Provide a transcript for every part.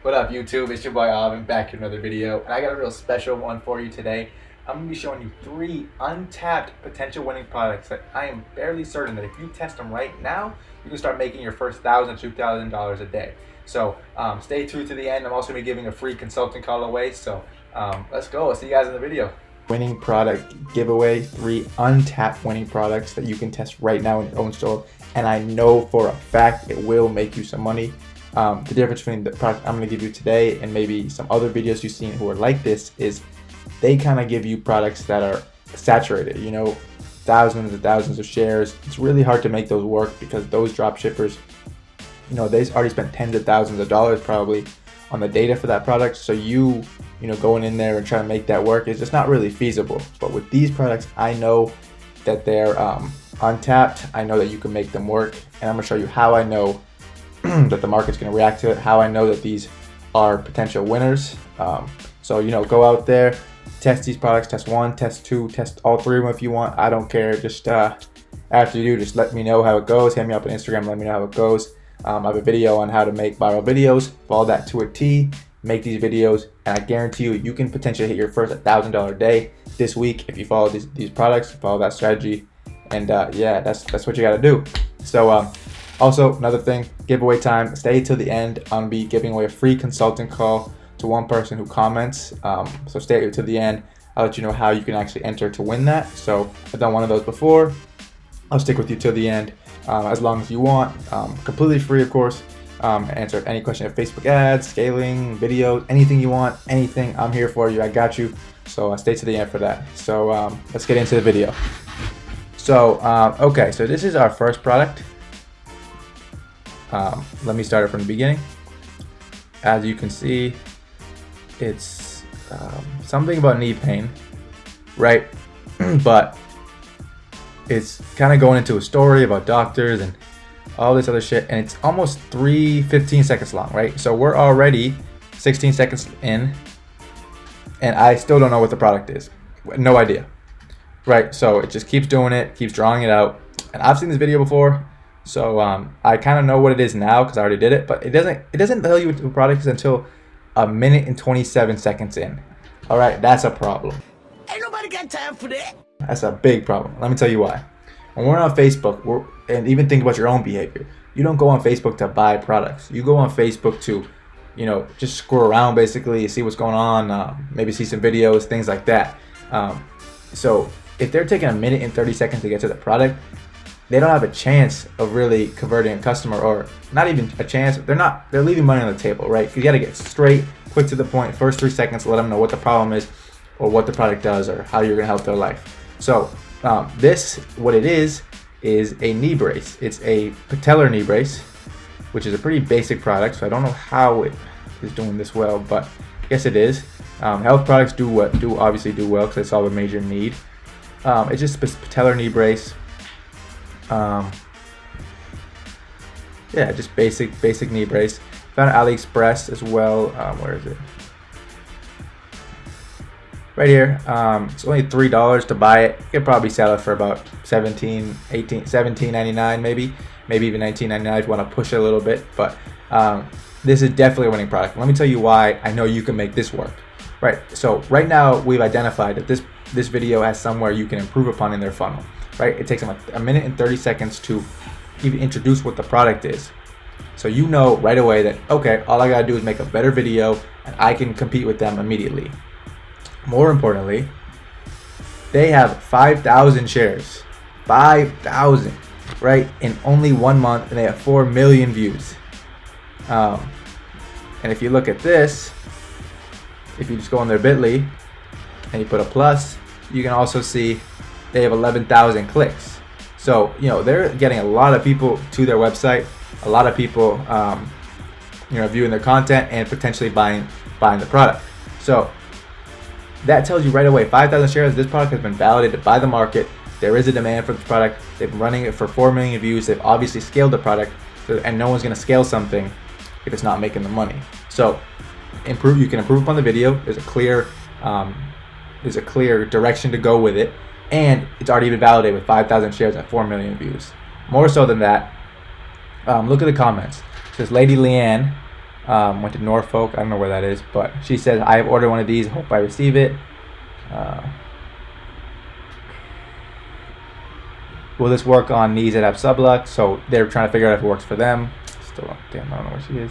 What up, YouTube? It's your boy Alvin back with another video, and I got a real special one for you today. I'm going to be showing you 3 untapped potential winning products that I am fairly certain that if you test them right now, you can start making your first $1,000 to $2,000 a day. So stay tuned to the end. I'm also going to be giving a free consulting call away. So let's go. I'll see you guys in the video. Winning product giveaway, 3 untapped winning products that you can test right now in your own store. And I know for a fact it will make you some money. The difference between the product I'm going to give you today and maybe some other videos you've seen who are like this is they kind of give you products that are saturated, you know, thousands and thousands of shares. It's really hard to make those work because those drop shippers, you know, they've already spent tens of thousands of dollars probably on the data for that product. So you know, going in there and trying to make that work is just not really feasible. But with these products, I know that they're untapped. I know that you can make them work, and I'm going to show you how I know that the market's going to react to it, how I know that these are potential winners. So, you know, go out there, test these products, test 1, test 2, test all 3 of them if you want. I don't care. Just after you do, just let me know how it goes. Hit me up on Instagram, let me know how it goes. I have a video on how to make viral videos. Follow that to a T. Make these videos, and I guarantee you, you can potentially hit your first $1,000 a day this week if you follow these products, follow that strategy, and yeah, that's what you got to do. So also another thing, giveaway time. Stay till the end. I'm gonna be giving away a free consulting call to one person who comments. So stay till the end. I'll let you know how you can actually enter to win that. So I've done one of those before. I'll stick with you till the end, as long as you want. Completely free, of course. Answer any question of Facebook ads, scaling, videos, anything you want, anything. I'm here for you. I got you. So stay to the end for that. So let's get into the video. So okay, so this is our first product. Let me start it from the beginning. As you can see, it's something about knee pain, right? But it's kind of going into a story about doctors and all this other shit, and it's almost 15 seconds long, right? So we're already 16 seconds in, and I still don't know what the product is. No idea, right? So it just keeps doing it, keeps drawing it out, and I've seen this video before. So I kind of know what it is now because I already did it, but it doesn't tell you what the product is until 1 minute and 27 seconds in. All right, that's a problem. Ain't nobody got time for that. That's a big problem. Let me tell you why. When we're on Facebook, and even think about your own behavior. You don't go on Facebook to buy products. You go on Facebook to, you know, just scroll around basically, see what's going on, maybe see some videos, things like that. So if they're taking 1 minute and 30 seconds to get to the product, they don't have a chance of really converting a customer, or not even a chance. They're leaving money on the table, right? You got to get straight, quick to the point. First 3 seconds, let them know what the problem is, or what the product does, or how you're gonna help their life. So what it is a knee brace. It's a patellar knee brace, which is a pretty basic product. So I don't know how it is doing this well, but I guess it is. Health products do obviously do well because they solve a major need. It's just a patellar knee brace. Yeah, just basic knee brace. Found Aliexpress as well. Where is it? Right here. It's only $3 to buy it. You could probably sell it for about $17.99 maybe even $19.99 if you want to push it a little bit. But this is definitely a winning product. Let me tell you why I know you can make this work. Right. So right now we've identified that this video has somewhere you can improve upon in their funnel. Right. It takes them 1 minute and 30 seconds to even introduce what the product is. So you know right away that, okay, all I gotta do is make a better video and I can compete with them immediately. More importantly, they have 5,000 shares. 5,000, right? In only 1 month, and they have 4 million views. And if you look at this, if you just go on their Bitly and you put a plus, you can also see they have 11,000 clicks. So, you know, they're getting a lot of people to their website, a lot of people, you know, viewing their content and potentially buying the product. So that tells you right away, 5,000 shares, this product has been validated by the market. There is a demand for this product. They've been running it for 4 million views. They've obviously scaled the product, and no one's gonna scale something if it's not making the money. So you can improve upon the video. There's a clear direction to go with it, and it's already been validated with 5,000 shares and 4 million views. More so than that, look at the comments. It says Lady Leanne Went to Norfolk. I don't know where that is, but she says, I have ordered one of these. Hope I receive it. Will this work on knees that have sublux? So they're trying to figure out if it works for them. Still, damn, I don't know where she is.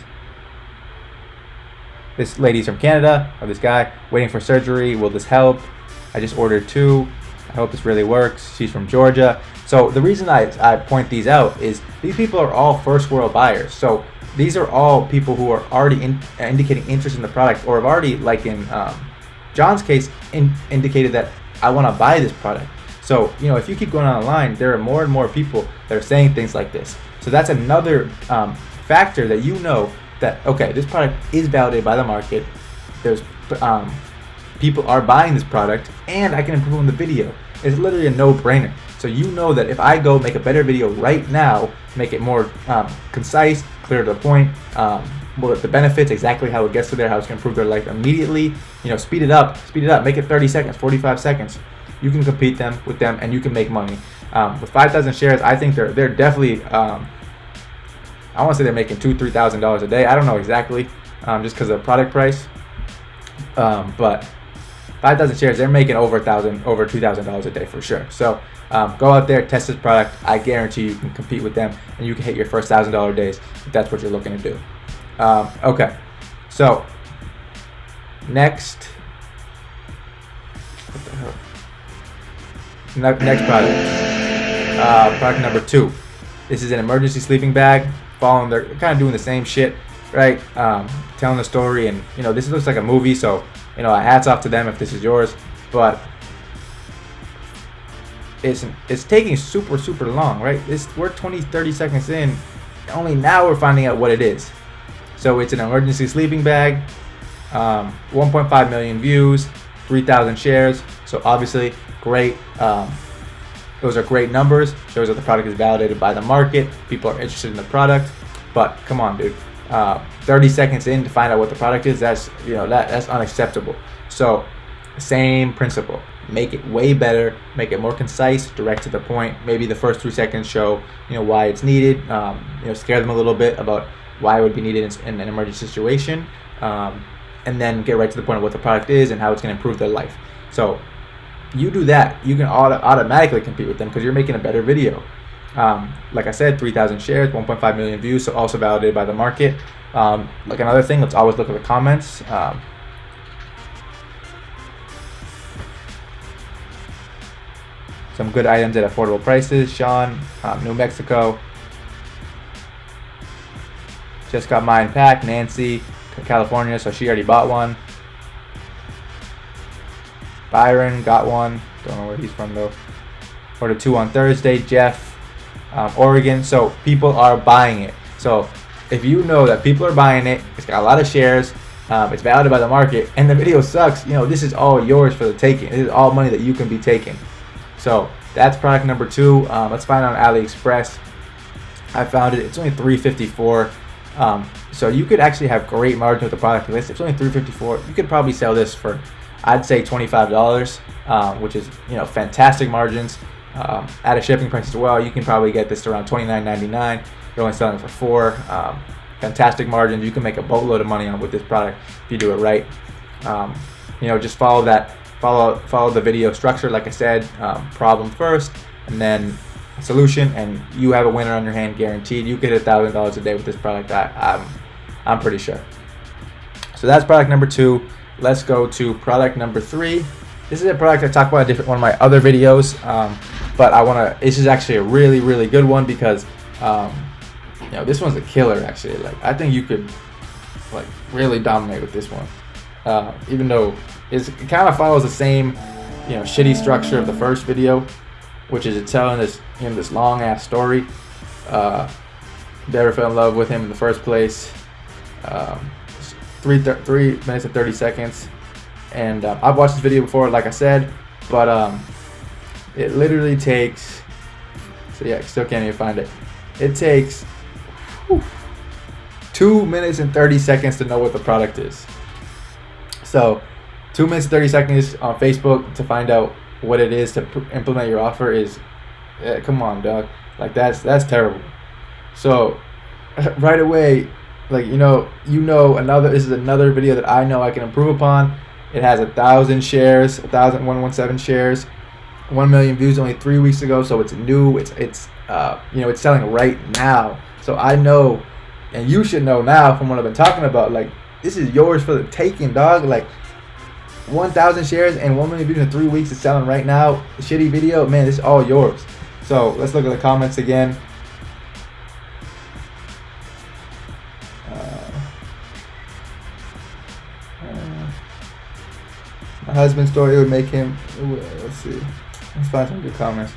This lady's from Canada, or this guy, waiting for surgery. Will this help? I just ordered 2. I hope this really works. She's from Georgia. So the reason I point these out is these people are all first world buyers. So these are all people who are already indicating interest in the product, or have already, like in John's case, indicated that I want to buy this product. So, if you keep going online, there are more and more people that are saying things like this. So that's another factor that that, okay, this product is validated by the market. There's people are buying this product, and I can improve on the video. It's literally a no-brainer. So that if I go make a better video right now, make it more concise, clear to the point, the benefits, exactly how it gets to there, how it's going to improve their life immediately, speed it up, make it 30 seconds, 45 seconds. You can compete with them, and you can make money. With 5,000 shares, I think they're definitely, I want to say they're making $2,000-$3,000 a day. I don't know exactly, just because of the product price. But 5,000 shares, they're making over $2,000 a day for sure. So go out there, test this product. I guarantee you can compete with them, and you can hit your first $1,000 days if that's what you're looking to do. Okay, so next. What the hell? Next product. Product number 2. This is an emergency sleeping bag. They're kind of doing the same shit, right? Telling the story, and this looks like a movie, so hats off to them if this is yours. But it's taking super long, right? We're 20-30 seconds in. Only now we're finding out what it is. So it's an emergency sleeping bag. 1.5 million views, 3,000 shares. So obviously great. Those are great numbers. Shows that the product is validated by the market. People are interested in the product. But come on, dude. 30 seconds in to find out what the product is, that's unacceptable. So same principle. Make it way better. Make it more concise, direct to the point. Maybe the first 3 seconds show why it's needed. Scare them a little bit about why it would be needed in an emergency situation. And then get right to the point of what the product is and how it's going to improve their life. So you do that, you can automatically compete with them because you're making a better video. Like I said, 3,000 shares, 1.5 million views, so also validated by the market. Like another thing, let's always look at the comments. Some good items at affordable prices. Sean, New Mexico. Just got mine packed. Nancy, California, so she already bought one. Byron got one. Don't know where he's from though. Ordered 2 on Thursday. Jeff, Oregon. So people are buying it. So if you know that people are buying it, it's got a lot of shares, it's validated by the market, and the video sucks, this is all yours for the taking. This is all money that you can be taking. So that's product number 2. Let's find it on Aliexpress. I found it. It's only $3.54. So you could actually have great margin with the product list. It's only $3.54. You could probably sell this for, I'd say, $25, which is fantastic margins. At a shipping price as well, you can probably get this to around $29.99. You're only selling it for $4. Fantastic margins. You can make a boatload of money with this product if you do it right. Just follow the video structure, like I said. Problem first, and then solution, and you have a winner on your hand, guaranteed. You get $1,000 a day with this product. I'm pretty sure. So that's product number 2. Let's go to product number 3. This is a product I talked about in one of my other videos, but this is actually a really, really good one because this one's a killer actually. Like, I think you could really dominate with this one, even though it kind of follows the same shitty structure of the first video, which is telling this long ass story. Never fell in love with him in the first place. 3 minutes and 30 seconds. And I've watched this video before, like I said, but it literally takes, still can't even find it. It takes 2 minutes and 30 seconds to know what the product is. So 2 minutes and 30 seconds on Facebook to find out what it is to implement your offer is, come on, dog. Like that's terrible. So right away, like another. This is another video that I know I can improve upon. It has 1,000 shares, 1,117 shares, 1 million views only 3 weeks ago. So it's new. It's selling right now. So I know, and you should know now from what I've been talking about. Like, this is yours for the taking, dog. Like, 1,000 shares and 1 million views in 3 weeks is selling right now. Shitty video, man. This is all yours. So let's look at the comments again. My husband's story, it would make him. Let's see. Let's find some good comments.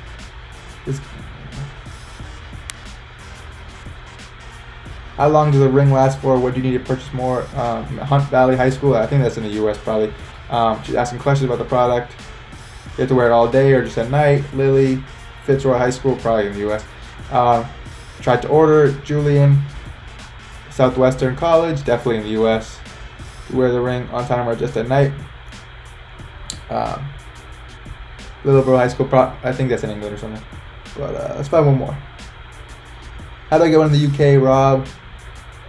How long does a ring last for? What do you need to purchase more? Hunt Valley High School. I think that's in the U.S. probably. She's asking questions about the product. You have to wear it all day or just at night. Lily, Fitzroy High School, probably in the U.S. Tried to order. Julian, Southwestern College, definitely in the U.S. Wear the ring on time or just at night. Littleborough High School, I think that's in England or something. But let's find one more. How do I get one in the UK, Rob?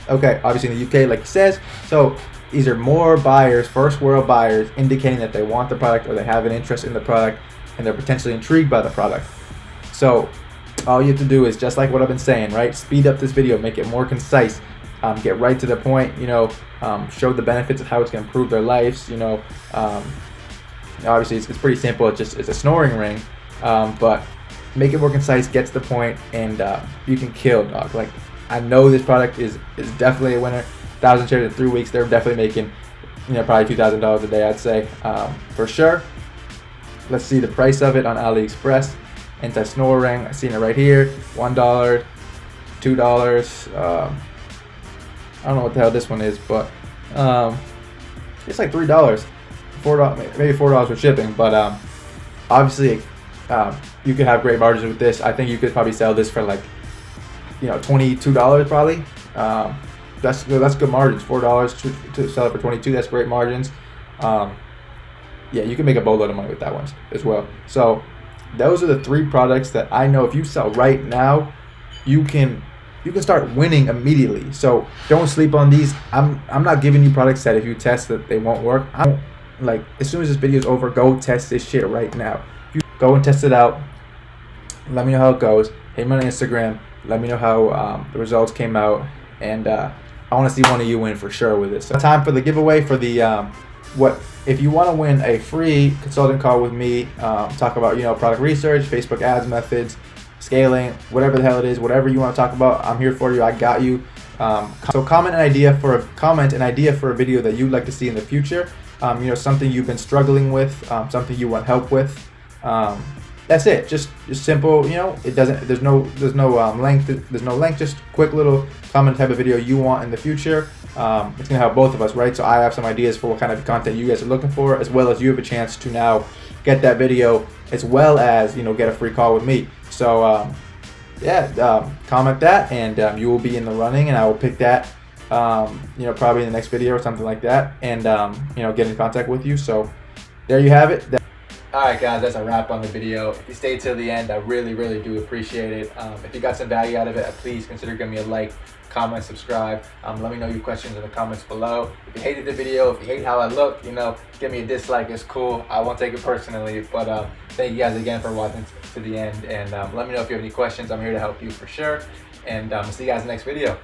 Okay, obviously in the UK, like he says. So these are more buyers, first world buyers, indicating that they want the product or they have an interest in the product and they're potentially intrigued by the product. So all you have to do is just like what I've been saying, right? Speed up this video, make it more concise, get right to the point, show the benefits of how it's going to improve their lives, obviously it's pretty simple. It's a snoring ring, but make it more concise, get to the point, and you can kill, dog. Like, I know this product is definitely a winner. 1,000 shares in 3 weeks. They're definitely making, probably $2,000 a day, I'd say, for sure. Let's see the price of it on Aliexpress. Anti-snore ring. I seen it right here. $1, $2. I don't know what the hell this one is, but it's like $3. $4, maybe $4 for shipping, but obviously you could have great margins with this. I think you could probably sell this for like $22 probably. That's good margins. $4 to sell it for $22. That's great margins. Yeah, you can make a boatload of money with that one as well. So those are the 3 products that I know if you sell right now, you can start winning immediately. So don't sleep on these. I'm not giving you products that if you test that they won't work. Like, as soon as this video is over, go test this shit right now. You go and test it out. Let me know how it goes. Hit me on Instagram. Let me know how the results came out, and I want to see one of you win for sure with this. So time for the giveaway for the if you want to win a free consulting call with me, talk about product research, Facebook ads methods, scaling, whatever the hell it is, whatever you want to talk about, I'm here for you. I got you. So comment an idea for a video that you'd like to see in the future. Something you've been struggling with, something you want help with. That's it. Just simple. It doesn't. There's no length. There's no length. Just quick little comment type of video you want in the future. It's gonna help both of us, right? So I have some ideas for what kind of content you guys are looking for, as well as you have a chance to now get that video, as well as get a free call with me. So comment that, and you will be in the running, and I will pick that. Probably in the next video or something like that, and get in contact with you. So there you have it. Alright guys, that's a wrap on the video. If you stayed till the end, I really do appreciate it. If you got some value out of it, please consider giving me a like, comment, subscribe. Let me know your questions in the comments below. If you hated the video, if you hate how I look, give me a dislike. It's cool. I won't take it personally. But thank you guys again for watching to the end, and let me know if you have any questions. I'm here to help you for sure. And see you guys in the next video.